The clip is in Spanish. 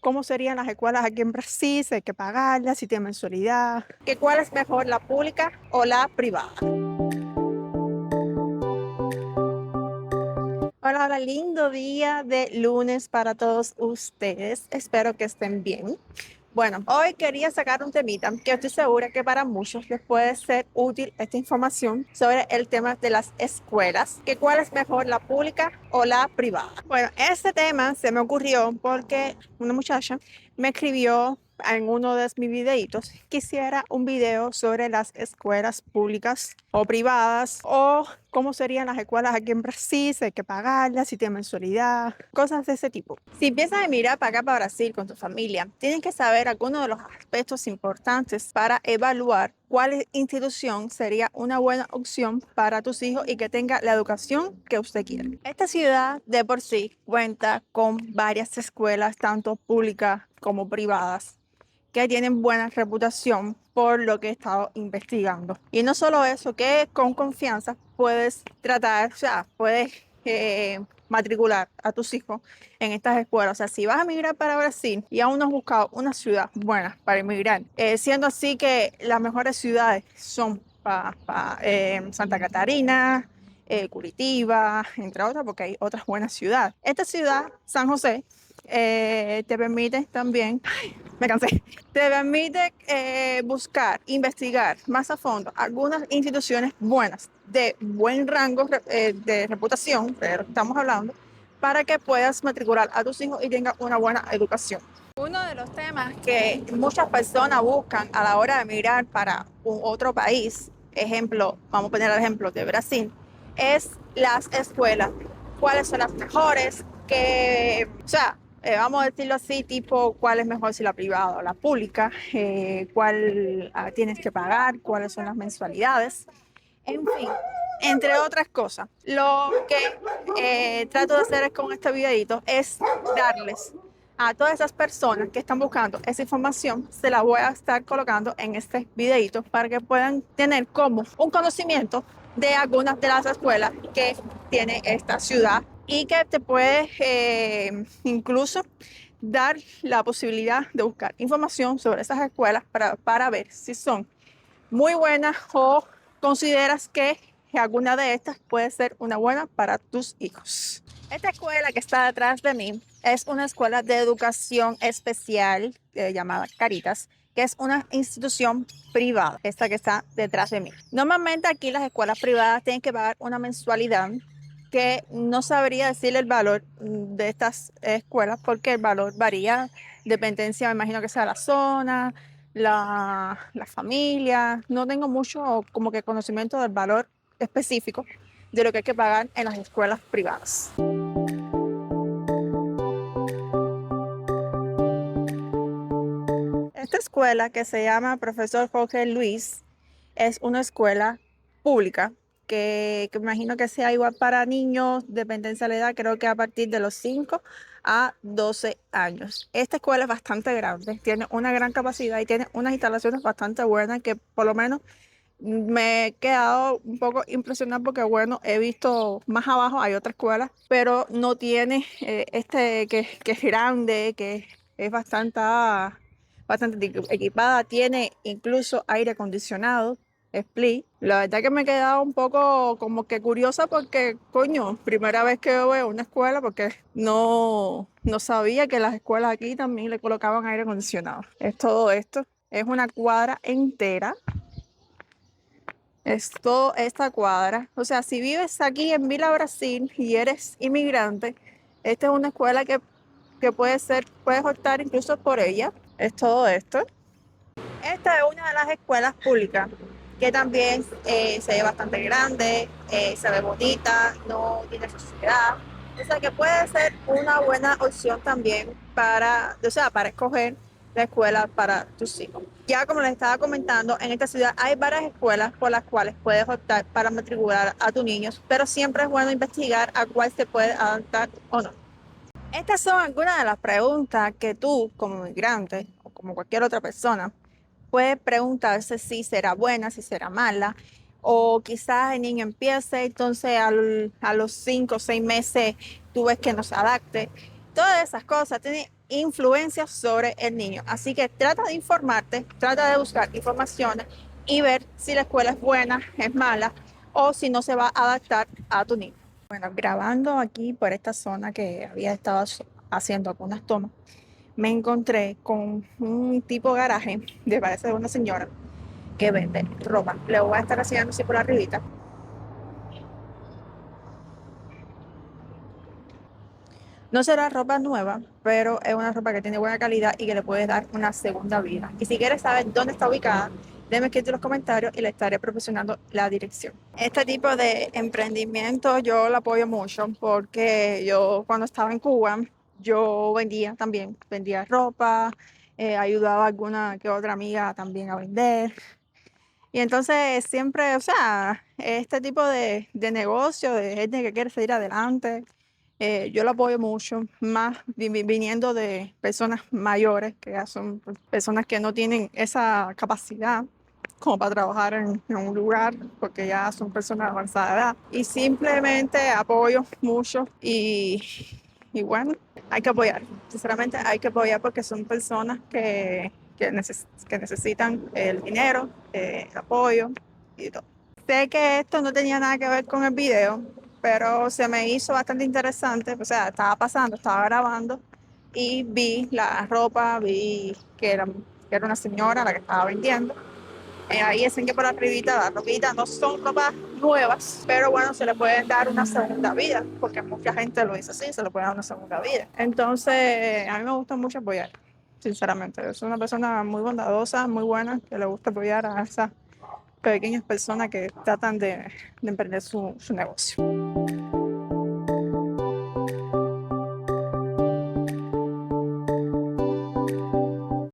cómo serían las escuelas aquí en Brasil, si hay que pagarlas, si tiene mensualidad, que cuál es mejor, la pública o la privada. Hola, hola, lindo día de lunes para todos ustedes. Espero que estén bien. Bueno, hoy quería sacar un temita que estoy segura que para muchos les puede ser útil esta información sobre el tema de las escuelas, que cuál es mejor, la pública o la privada. Bueno, este tema se me ocurrió porque una muchacha me escribió en uno de mis videitos que hiciera un video sobre las escuelas públicas o privadas o cómo serían las escuelas aquí en Brasil, si hay que pagarlas, si tiene mensualidad, cosas de ese tipo. Si empiezas a mirar para acá, para Brasil, con tu familia, tienes que saber algunos de los aspectos importantes para evaluar cuál institución sería una buena opción para tus hijos y que tenga la educación que usted quiere. Esta ciudad de por sí cuenta con varias escuelas, tanto públicas como privadas, que tienen buena reputación por lo que he estado investigando. Y no solo eso, que con confianza puedes tratar, o sea, puedes matricular a tus hijos en estas escuelas. O sea, si vas a migrar para Brasil y aún no has buscado una ciudad buena para emigrar, siendo así que las mejores ciudades son Santa Catarina, Curitiba, entre otras, porque hay otras buenas ciudades. Esta ciudad, San José, te permite también, me cansé, te permite buscar, investigar más a fondo algunas instituciones buenas, de buen rango de reputación, pero estamos hablando, para que puedas matricular a tus hijos y tengas una buena educación. Uno de los temas que muchas personas buscan a la hora de emigrar para un otro país, ejemplo, vamos a poner el ejemplo de Brasil, es las escuelas. ¿Cuáles son las mejores? O sea, vamos a decirlo así, tipo, ¿cuál es mejor si la privada o la pública? ¿Cuál tienes que pagar? ¿Cuáles son las mensualidades? En fin, entre otras cosas. Lo que trato de hacer con este videito es darles a todas esas personas que están buscando esa información, se la voy a estar colocando en este videito para que puedan tener como un conocimiento de algunas de las escuelas que tiene esta ciudad y que te puede incluso dar la posibilidad de buscar información sobre esas escuelas para ver si son muy buenas o consideras que alguna de estas puede ser una buena para tus hijos. Esta escuela que está detrás de mí es una escuela de educación especial llamada Caritas, que es una institución privada, esta que está detrás de mí. Normalmente aquí las escuelas privadas tienen que pagar una mensualidad que no sabría decirle el valor de estas escuelas porque el valor varía, dependencia, me imagino que sea la zona, la familia. No tengo mucho como que conocimiento del valor específico de lo que hay que pagar en las escuelas privadas. Esta escuela que se llama Profesor Jorge Luis es una escuela pública que me imagino que sea igual para niños, dependencia de la edad, creo que a partir de los 5 a 12 años. Esta escuela es bastante grande, tiene una gran capacidad y tiene unas instalaciones bastante buenas que por lo menos me he quedado un poco impresionada porque, bueno, he visto más abajo, hay otra escuela, pero no tiene que es grande, que es bastante equipada, tiene incluso aire acondicionado, split. La verdad que me he quedado un poco como que curiosa porque, coño, primera vez que veo una escuela porque no sabía que las escuelas aquí también le colocaban aire acondicionado. Es todo esto, es una cuadra entera. Es toda esta cuadra. O sea, si vives aquí en Vila Brasil y eres inmigrante, esta es una escuela que puedes optar incluso por ella. Es todo esto. Esta es una de las escuelas públicas que también se ve bastante grande, se ve bonita, no tiene suciedad. O sea que puede ser una buena opción también para escoger la escuela para tus hijos. Ya como les estaba comentando, en esta ciudad hay varias escuelas por las cuales puedes optar para matricular a tus niños, pero siempre es bueno investigar a cuál se puede adaptar o no. Estas son algunas de las preguntas que tú, como migrante o como cualquier otra persona, puede preguntarse si será buena, si será mala, o quizás el niño empiece, entonces a los 5 o 6 meses tú ves que no se adapte. Todas esas cosas, tiene influencia sobre el niño. Así que trata de informarte, trata de buscar informaciones y ver si la escuela es buena, es mala o si no se va a adaptar a tu niño. Bueno, grabando aquí por esta zona que había estado haciendo algunas tomas, me encontré con un tipo de garaje de parece de una señora que vende ropa. Le voy a estar haciendo así por arribita. No será ropa nueva, pero es una ropa que tiene buena calidad y que le puedes dar una segunda vida. Y si quieres saber dónde está ubicada, déjame escribir en los comentarios y le estaré proporcionando la dirección. Este tipo de emprendimiento yo lo apoyo mucho porque yo cuando estaba en Cuba, yo vendía también, vendía ropa, ayudaba a alguna que otra amiga también a vender. Y entonces siempre, o sea, este tipo de negocio, de gente que quiere seguir adelante, yo lo apoyo mucho, más viniendo de personas mayores, que ya son personas que no tienen esa capacidad como para trabajar en un lugar, porque ya son personas de avanzada edad. Y simplemente apoyo mucho y bueno, hay que apoyar. Sinceramente hay que apoyar porque son personas que necesitan el dinero, el apoyo y todo. Sé que esto no tenía nada que ver con el video, pero se me hizo bastante interesante. O sea, estaba pasando, estaba grabando y vi la ropa, vi que era una señora la que estaba vendiendo. Ahí dicen que por arribita, la ropita no son ropas nuevas, pero bueno, se le puede dar una segunda vida, porque mucha gente lo dice así, se le puede dar una segunda vida. Entonces, a mí me gusta mucho apoyar, sinceramente. Es una persona muy bondadosa, muy buena, que le gusta apoyar a esas pequeñas personas que tratan de emprender su negocio.